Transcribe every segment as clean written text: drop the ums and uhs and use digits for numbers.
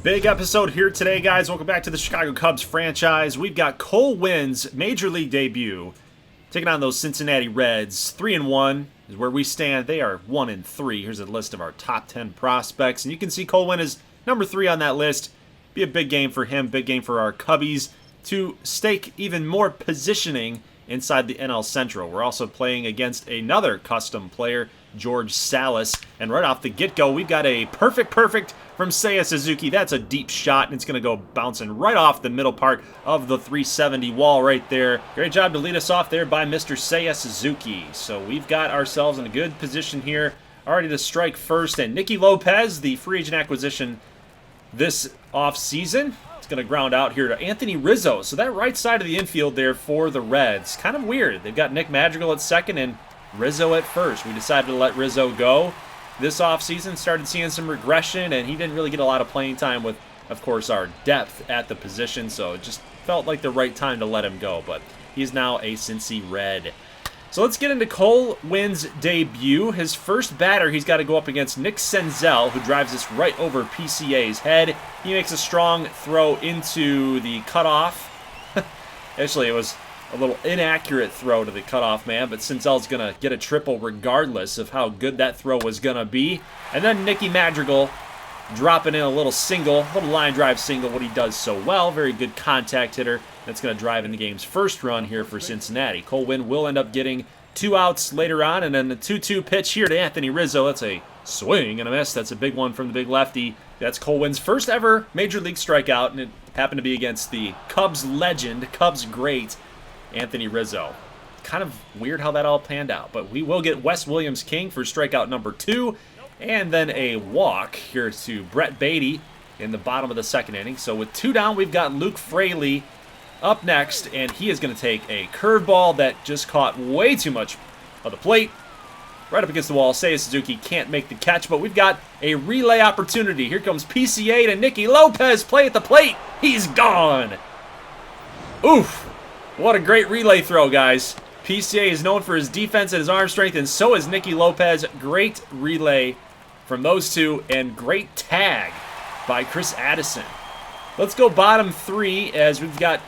Big episode here today, guys. Welcome back to the Chicago Cubs franchise. We've got Cole Winn's Major League debut, taking on those Cincinnati Reds. 3-1 is where we stand. They are 1-3. Here's a list of our top 10 prospects, and you can see Cole Winn is number 3 on that list. Be a big game for him, big game for our Cubbies to stake even more positioning inside the NL Central. We're also playing against another custom player, George Salas, and right off the get-go, we've got a perfect from Seiya Suzuki. That's a deep shot, and it's going to go bouncing right off the middle part of the 370 wall right there. Great job to lead us off there by Mr. Seiya Suzuki. So we've got ourselves in a good position here, already to strike first, and Nicky Lopez, the free agent acquisition this offseason, it's going to ground out here to Anthony Rizzo. So that right side of the infield there for the Reds. Kind of weird. They've got Nick Madrigal at second and Rizzo at first. We decided to let Rizzo go this offseason, started seeing some regression, and he didn't really get a lot of playing time with, of course, our depth at the position, so it just felt like the right time to let him go, but he's now a Cincy Red. So let's get into Cole Winn's debut. His first batter, he's got to go up against Nick Senzel, who drives this right over PCA's head. He makes a strong throw into the cutoff. Actually, it was a little inaccurate throw to the cutoff man, but Senzel's going to get a triple regardless of how good that throw was going to be. And then Nicky Madrigal dropping in a little single, little line drive single, what he does so well. Very good contact hitter. That's going to drive in the game's first run here for Cincinnati. Cole Winn will end up getting 2 outs later on, and then the 2-2 pitch here to Anthony Rizzo. That's a swing and a miss. That's a big one from the big lefty. That's Cole Winn's first ever Major League strikeout, and it happened to be against the Cubs legend, Cubs great, Anthony Rizzo. Kind of weird how that all panned out, but we will get Wes Williams King for strikeout number 2, and then a walk here to Brett Beatty in the bottom of the second inning. So with 2 down, we've got Luke Fraley up next, and he is going to take a curveball that just caught way too much of the plate. Right up against the wall. Seiya Suzuki can't make the catch, but we've got a relay opportunity. Here comes PCA to Nicky Lopez. Play at the plate. He's gone. Oof. What a great relay throw, guys. PCA is known for his defense and his arm strength, and so is Nicky Lopez. Great relay from those two, and great tag by Chris Addison. Let's go bottom 3 as we've got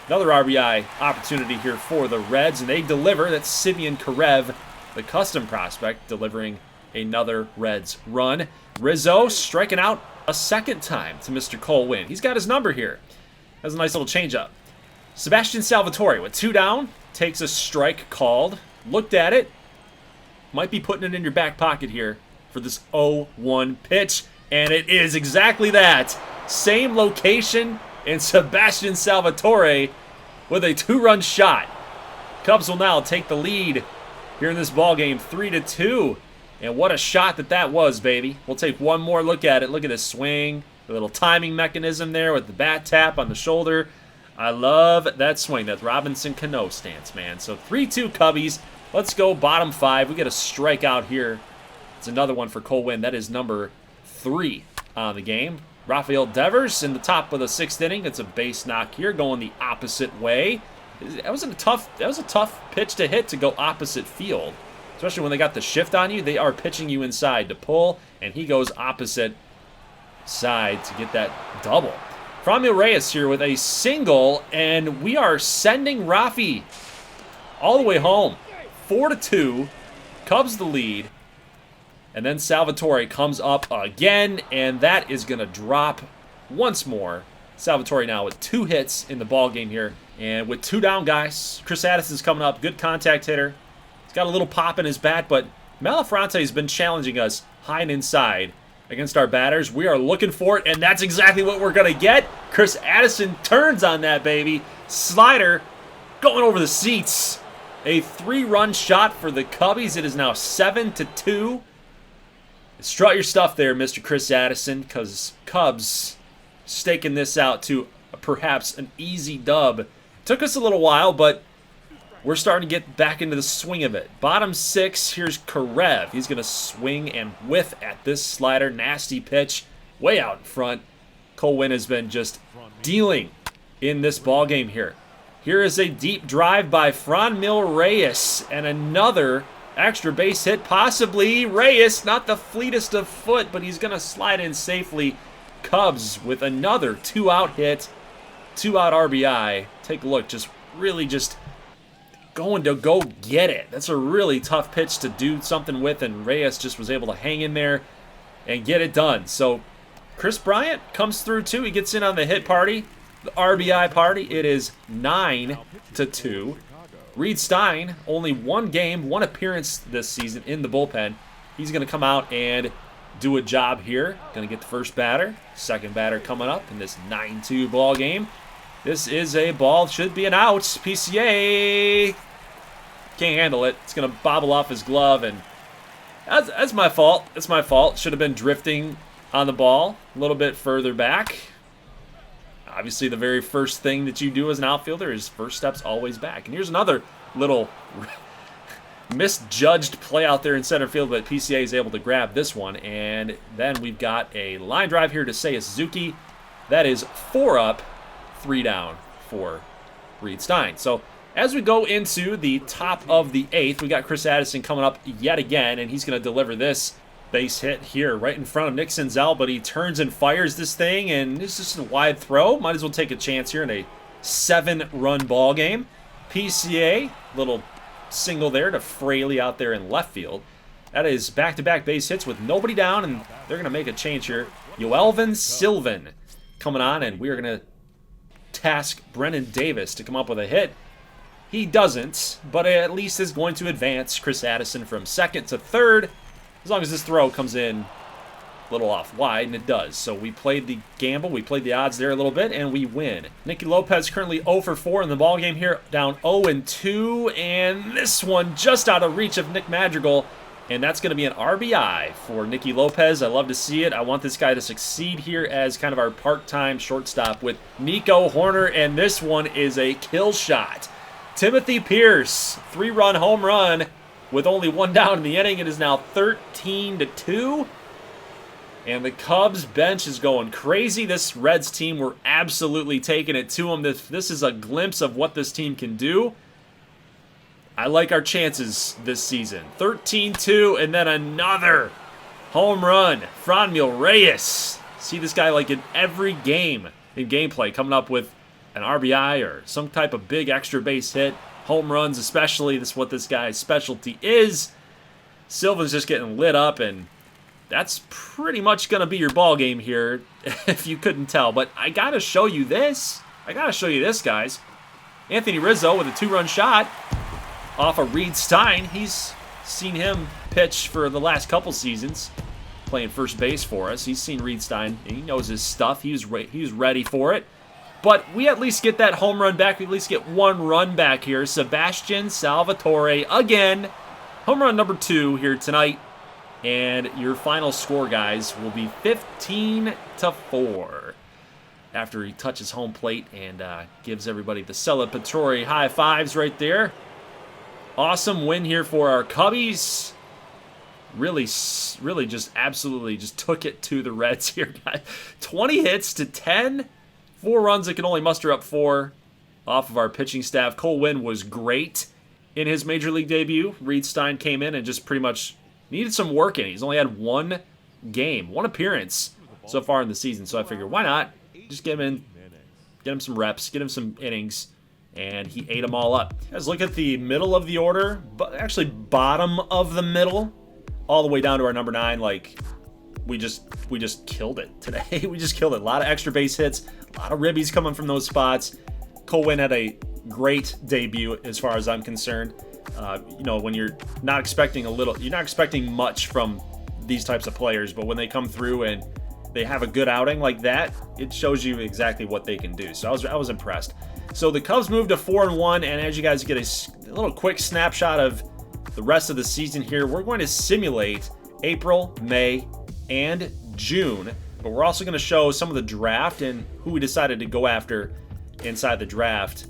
another RBI opportunity here for the Reds, and they deliver. That's Simeon Karev, the custom prospect, delivering another Reds run. Rizzo striking out a second time to Mr. Cole Winn. He's got his number here. That's a nice little changeup. Sebastian Salvatore with 2 down, takes a strike called, looked at it, might be putting it in your back pocket here for this 0-1 pitch, and it is exactly that. Same location, and Sebastian Salvatore with a 2-run shot. Cubs will now take the lead here in this ballgame, 3-2, and what a shot that was, baby. We'll take one more look at it. Look at this swing, the little timing mechanism there with the bat tap on the shoulder. I love that swing, that Robinson Cano stance, man. So 3-2 Cubbies. Let's go bottom 5. We get a strikeout here. It's another one for Cole Winn. That is number 3 on the game. Rafael Devers in the top of the 6th inning. It's a base knock here, going the opposite way. That was a tough pitch to hit, to go opposite field. Especially when they got the shift on you. They are pitching you inside to pull, and he goes opposite side to get that double. Franmil Reyes here with a single, and we are sending Rafi all the way home. 4-2, Cubs the lead, and then Salvatore comes up again, and that is going to drop once more. Salvatore now with 2 hits in the ballgame here, and with 2 down, guys. Chris Addison's coming up, good contact hitter. He's got a little pop in his bat, but Malafronte has been challenging us high and inside against our batters. We are looking for it, and that's exactly what we're going to get. Chris Addison turns on that, baby. Slider going over the seats. A 3-run shot for the Cubbies. It is now 7-2. Strut your stuff there, Mr. Chris Addison, because Cubs staking this out to perhaps an easy dub. Took us a little while, but we're starting to get back into the swing of it. Bottom 6, here's Karev. He's going to swing and whiff at this slider. Nasty pitch, way out in front. Cole Winn has been just dealing in this ballgame here. Here is a deep drive by Franmil Reyes, and another extra base hit, possibly. Reyes, not the fleetest of foot, but he's going to slide in safely Cubs with another 2-out hit, 2-out RBI. Take a look, just really just going to go get it. That's a really tough pitch to do something with, and Reyes just was able to hang in there and get it done. So Chris Bryant comes through too. He gets in on the hit party, the RBI party. It is 9-2. Reed Stein, only one game, one appearance this season in the bullpen. He's going to come out and do a job here. Going to get the first batter. Second batter coming up in this 9-2 ball game. This is a ball, should be an out. PCA can't handle it. It's going to bobble off his glove, and that's my fault. That's my fault. Should have been drifting on the ball a little bit further back. Obviously, the very first thing that you do as an outfielder is first steps always back. And here's another little misjudged play out there in center field, but PCA is able to grab this one. And then we've got a line drive here to Seiya Suzuki. That is 4 up, 3 down for Reed Stein. So as we go into the top of the 8th, we got Chris Addison coming up yet again, and he's going to deliver this base hit here right in front of Nick Senzel, but he turns and fires this thing, and it's just a wide throw. Might as well take a chance here in a 7-run ball game. PCA, little single there to Fraley out there in left field. That is back-to-back base hits with nobody down, and they're going to make a change here. Yoelvin Sylvan coming on, and we are going to task Brennan Davis to come up with a hit. He doesn't, but at least is going to advance Chris Addison from second to third, as long as this throw comes in a little off wide, and it does. So we played the gamble, we played the odds there a little bit, and we win. Nicky Lopez currently 0 for 4 in the ballgame here, down 0-2, and this one just out of reach of Nick Madrigal, and that's going to be an RBI for Nicky Lopez. I love to see it. I want this guy to succeed here as kind of our part-time shortstop with Nico Horner, and this one is a kill shot. Timothy Pierce, 3-run home run. With only 1 down in the inning, it is now 13-2. And the Cubs bench is going crazy. This Reds team, we're absolutely taking it to them. This is a glimpse of what this team can do. I like our chances this season. 13-2, and then another home run. Franmil Reyes. See this guy like in every game in gameplay, coming up with an RBI or some type of big extra base hit. Home runs especially, this is what this guy's specialty is. Sylvan's just getting lit up, and that's pretty much going to be your ball game here, if you couldn't tell. But I got to show you this. Guys. Anthony Rizzo with a 2-run shot off of Reed Stein. He's seen him pitch for the last couple seasons, playing first base for us. He's seen Reed Stein. He knows his stuff. He was ready for it. But we at least get that home run back. We at least get 1 run back here. Sebastian Salvatore again. Home run number 2 here tonight. And your final score, guys, will be 15-4. After he touches home plate and gives everybody the celebratory high fives right there. Awesome win here for our Cubbies. Really just absolutely just took it to the Reds here, guys. 20 hits to 10. 4 runs that can only muster up 4 off of our pitching staff. Cole Winn was great in his Major League debut. Reed Stein came in and just pretty much needed some work in. He's only had 1 game, 1 appearance so far in the season. So I figured, why not? Just get him in, get him some reps, get him some innings, and he ate them all up. Guys, look at the middle of the order, but actually bottom of the middle, all the way down to our number 9. Like, we just killed it today. We just killed it. A lot of extra base hits, a lot of ribbies coming from those spots. Cole Winn had a great debut as far as I'm concerned. You know, when you're not expecting you're not expecting much from these types of players, but when they come through and they have a good outing like that, it shows you exactly what they can do. So I was impressed. So the Cubs moved to 4-1, and as you guys get a little quick snapshot of the rest of the season here, we're going to simulate April, May, and June, but we're also going to show some of the draft and who we decided to go after inside the draft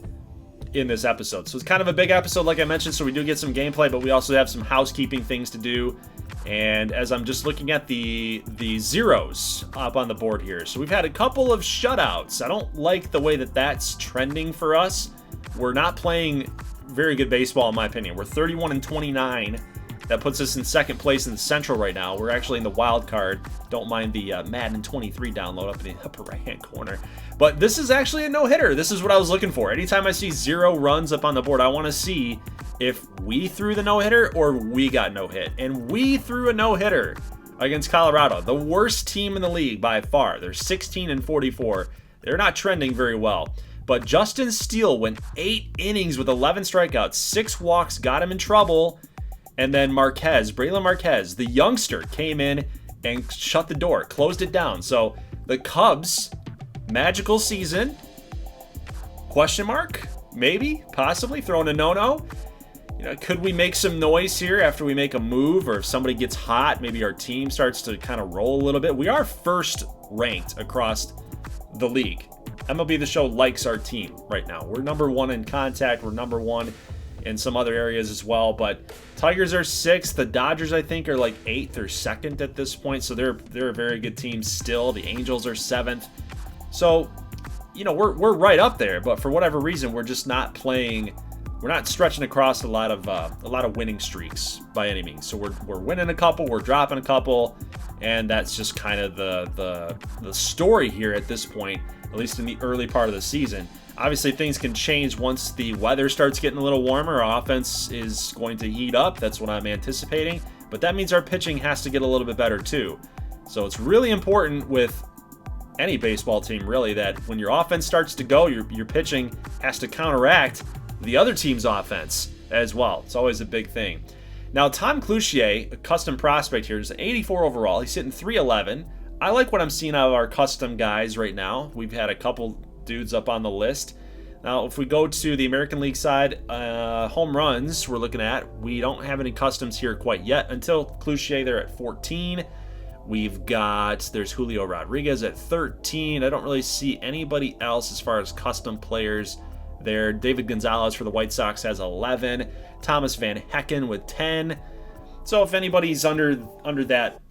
in this episode. So it's kind of a big episode, like I mentioned, so we do get some gameplay, but we also have some housekeeping things to do. And as I'm just looking at the zeros up on the board here, so we've had a couple of shutouts. I don't like the way that that's trending for us. We're not playing very good baseball, in my opinion. We're 31-29. That puts us in second place in the Central right now. We're actually in the wild card. Don't mind the Madden 23 download up in the upper right-hand corner. But this is actually a no-hitter. This is what I was looking for. Anytime I see 0 runs up on the board, I want to see if we threw the no-hitter or we got no-hit. And we threw a no-hitter against Colorado, the worst team in the league by far. They're 16-44. They're not trending very well. But Justin Steele went 8 innings with 11 strikeouts, 6 walks, got him in trouble. And then Braylon Marquez, the youngster, came in and shut the door, closed it down. So the Cubs, magical season, question mark, maybe, possibly, throwing a no-no. You know, could we make some noise here after we make a move, or if somebody gets hot, maybe our team starts to kind of roll a little bit. We are first ranked across the league. MLB The Show likes our team right now. We're number 1 in contact. We're number 1 in some other areas as well. But Tigers are 6th. The Dodgers, I think, are like 8th or 2nd at this point. So they're a very good team still. The Angels are 7th. So, you know, we're right up there. But for whatever reason, we're just not playing. We're not stretching across a lot of winning streaks by any means. So we're winning a couple, we're dropping a couple, and that's just kind of the story here at this point, at least in the early part of the season. Obviously, things can change once the weather starts getting a little warmer. Our offense is going to heat up. That's what I'm anticipating. But that means our pitching has to get a little bit better too. So it's really important with any baseball team, really, that when your offense starts to go, your pitching has to counteract the other team's offense as well. It's always a big thing. Now, Tom Cloutier, a custom prospect here, is an 84 overall. He's hitting .311. I like what I'm seeing out of our custom guys right now. We've had a couple dudes up on the list. Now, if we go to the American League side, home runs we're looking at, we don't have any customs here quite yet until Cloutier there at 14. There's Julio Rodriguez at 13. I don't really see anybody else as far as custom players there. David Gonzalez for the White Sox has 11. Thomas Van Hecken with 10. So if anybody's under that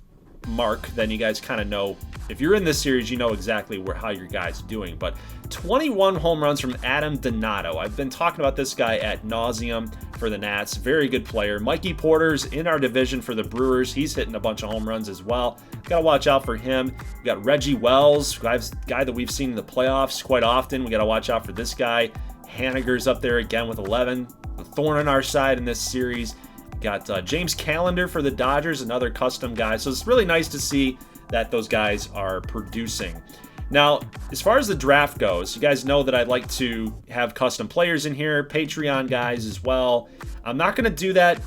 mark, then you guys kind of know. If you're in this series, you know exactly how your guys are doing. But 21 home runs from Adam Donato. I've been talking about this guy ad nauseum for the Nats. Very good player. Mikey Porter's in our division for the Brewers. He's hitting a bunch of home runs as well. Got to watch out for him. We got Reggie Wells, guy that we've seen in the playoffs quite often. We got to watch out for this guy. Haniger's up there again with 11. A thorn on our side in this series. Got James Callender for the Dodgers, another custom guy. So it's really nice to see that those guys are producing. Now, as far as the draft goes, you guys know that I'd like to have custom players in here, Patreon guys as well. I'm not going to do that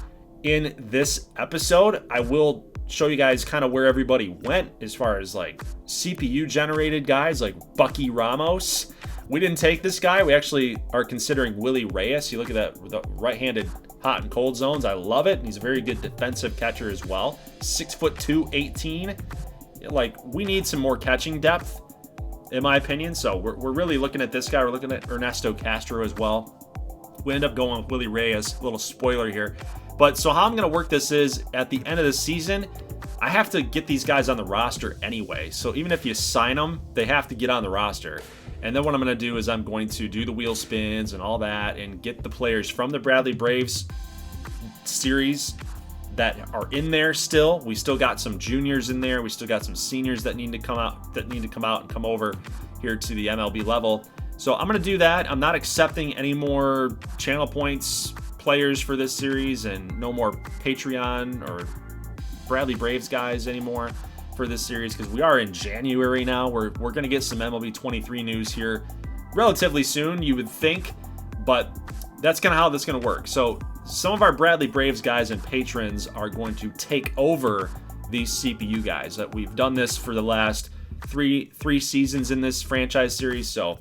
in this episode. I will show you guys kind of where everybody went as far as like CPU generated guys like Bucky Ramos. We didn't take this guy. We actually are considering Willie Reyes. You look at that, the right-handed hot and cold zones. I love it. He's a very good defensive catcher as well. 6'2", 18. Like, we need some more catching depth, in my opinion. So we're really looking at this guy. We're looking at Ernesto Castro as well. We end up going with Willie Reyes. A little spoiler here. But so how I'm going to work this is, at the end of the season, I have to get these guys on the roster anyway. So even if you sign them, they have to get on the roster. And then what I'm going to do is I'm going to do the wheel spins and all that and get the players from the Bradley Braves series that are in there still. We still got some juniors in there. We still got some seniors that need to come out and come over here to the MLB level. So I'm going to do that. I'm not accepting any more channel points players for this series and no more Patreon or Bradley Braves guys anymore for this series, because we are in January now. We're going to get some MLB 23 news here relatively soon, you would think, but that's kind of how that's going to work. So some of our Bradley Braves guys and patrons are going to take over these CPU guys. That we've done this for the last three seasons in this franchise series, so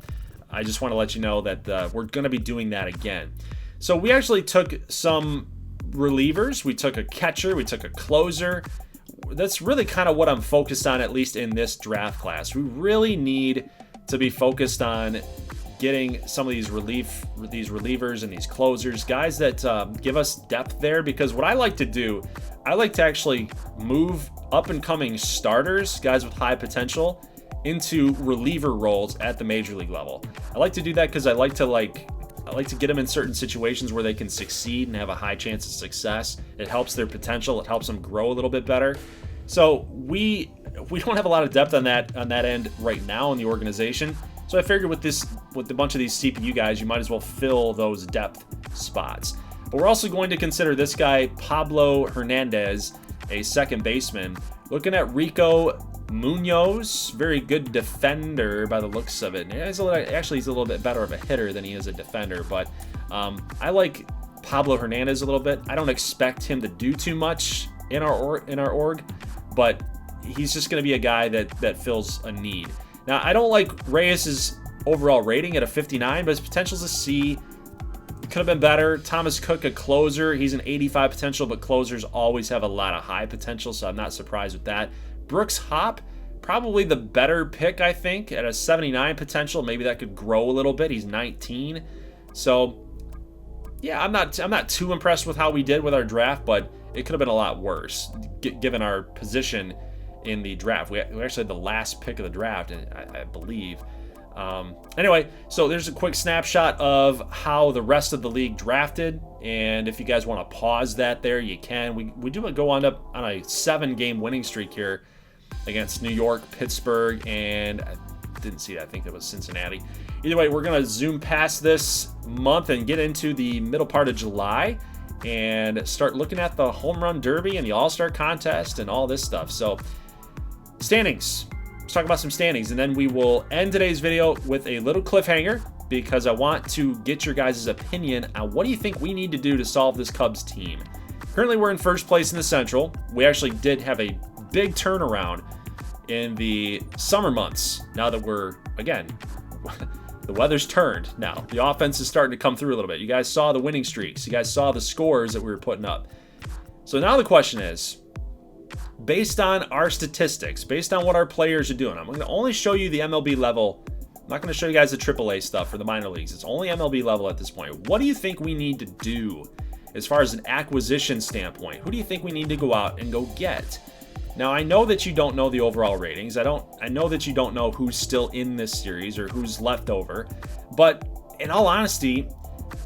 I just want to let you know that we're going to be doing that again. So we actually took some relievers. We took a catcher. We took a closer. That's really kind of what I'm focused on, at least in this draft class. We really need to be focused on getting some of these relievers and these closers, guys that give us depth there, because what I like to do, I like to actually move up and coming starters, guys with high potential, into reliever roles at the major league level. I like to do that because I like to I like to get them in certain situations where they can succeed and have a high chance of success. It helps their potential. It helps them grow a little bit better. So we don't have a lot of depth on that end right now in the organization. So I figured with a bunch of these CPU guys, you might as well fill those depth spots. But we're also going to consider this guy, Pablo Hernandez, a second baseman. Looking at Rico Munoz, very good defender by the looks of it. He's a little bit better of a hitter than he is a defender, but I like Pablo Hernandez a little bit. I don't expect him to do too much in our org, but he's just going to be a guy that fills a need. Now, I don't like Reyes's overall rating at a 59, but his potential's a C. Could have been better. Thomas Cook, a closer. He's an 85 potential, but closers always have a lot of high potential, so I'm not surprised with that. Brooks Hop, probably the better pick, I think, at a 79 potential. Maybe that could grow a little bit. He's 19. So, yeah, I'm not too impressed with how we did with our draft, but it could have been a lot worse, given our position in the draft. We actually had the last pick of the draft, I believe. Anyway, so there's a quick snapshot of how the rest of the league drafted, and if you guys want to pause that there, you can. We do go on up on a 7-game winning streak here against New York, Pittsburgh, and I didn't see that. I think that was Cincinnati. Either way, we're going to zoom past this month and get into the middle part of July and start looking at the home run derby and the all-star contest and all this stuff. So, standings. Let's talk about some standings, and then we will end today's video with a little cliffhanger because I want to get your guys' opinion on what do you think we need to do to solve this Cubs team. Currently, we're in first place in the Central. We actually did have a big turnaround in the summer months. Now that we're, again, the weather's turned now. The offense is starting to come through a little bit. You guys saw the winning streaks. You guys saw the scores that we were putting up. So now the question is, based on our statistics, based on what our players are doing, I'm going to only show you the MLB level. I'm not going to show you guys the AAA stuff for the minor leagues. It's only MLB level at this point. What do you think we need to do as far as an acquisition standpoint? Who do you think we need to go out and go get? Now, I know that you don't know the overall ratings. I know that you don't know who's still in this series or who's left over. But in all honesty,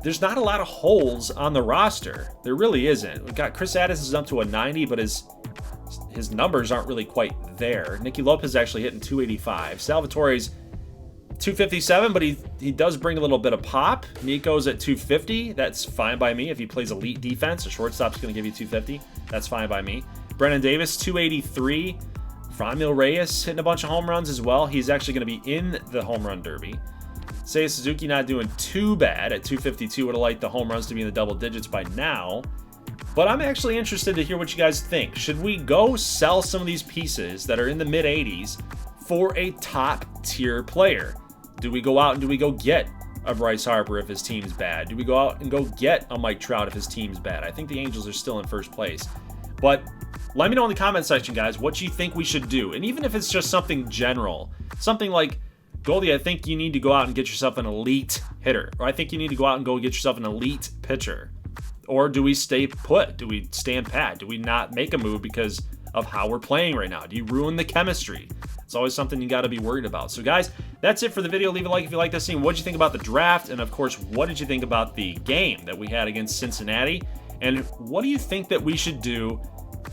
there's not a lot of holes on the roster. There really isn't. We've got Chris Addis is up to a 90, but his numbers aren't really quite there. Nicky Lopez actually hitting 285. Salvatore's 257, but he does bring a little bit of pop. Nico's at 250. That's fine by me. If he plays elite defense, a shortstop's going to give you 250. That's fine by me. Brennan Davis, 283. Franmil Reyes hitting a bunch of home runs as well. He's actually going to be in the home run derby. Seiya Suzuki not doing too bad at 252. Would have liked the home runs to be in the double digits by now. But I'm actually interested to hear what you guys think. Should we go sell some of these pieces that are in the mid-80s for a top-tier player? Do we go out and do we go get a Bryce Harper if his team's bad? Do we go out and go get a Mike Trout if his team's bad? I think the Angels are still in first place. But let me know in the comment section, guys, what you think we should do. And even if it's just something general, something like, Goldie, I think you need to go out and get yourself an elite hitter. Or I think you need to go out and go get yourself an elite pitcher. Or do we stay put? Do we stand pat? Do we not make a move because of how we're playing right now? Do you ruin the chemistry? It's always something you got to be worried about. So, guys, that's it for the video. Leave a like if you like this scene. What did you think about the draft? And, of course, what did you think about the game that we had against Cincinnati? And what do you think that we should do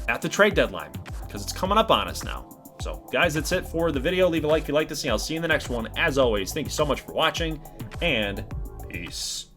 at the trade deadline? Because it's coming up on us now. So, guys, that's it for the video. Leave a like if you like this scene. I'll see you in the next one. As always, thank you so much for watching, and peace.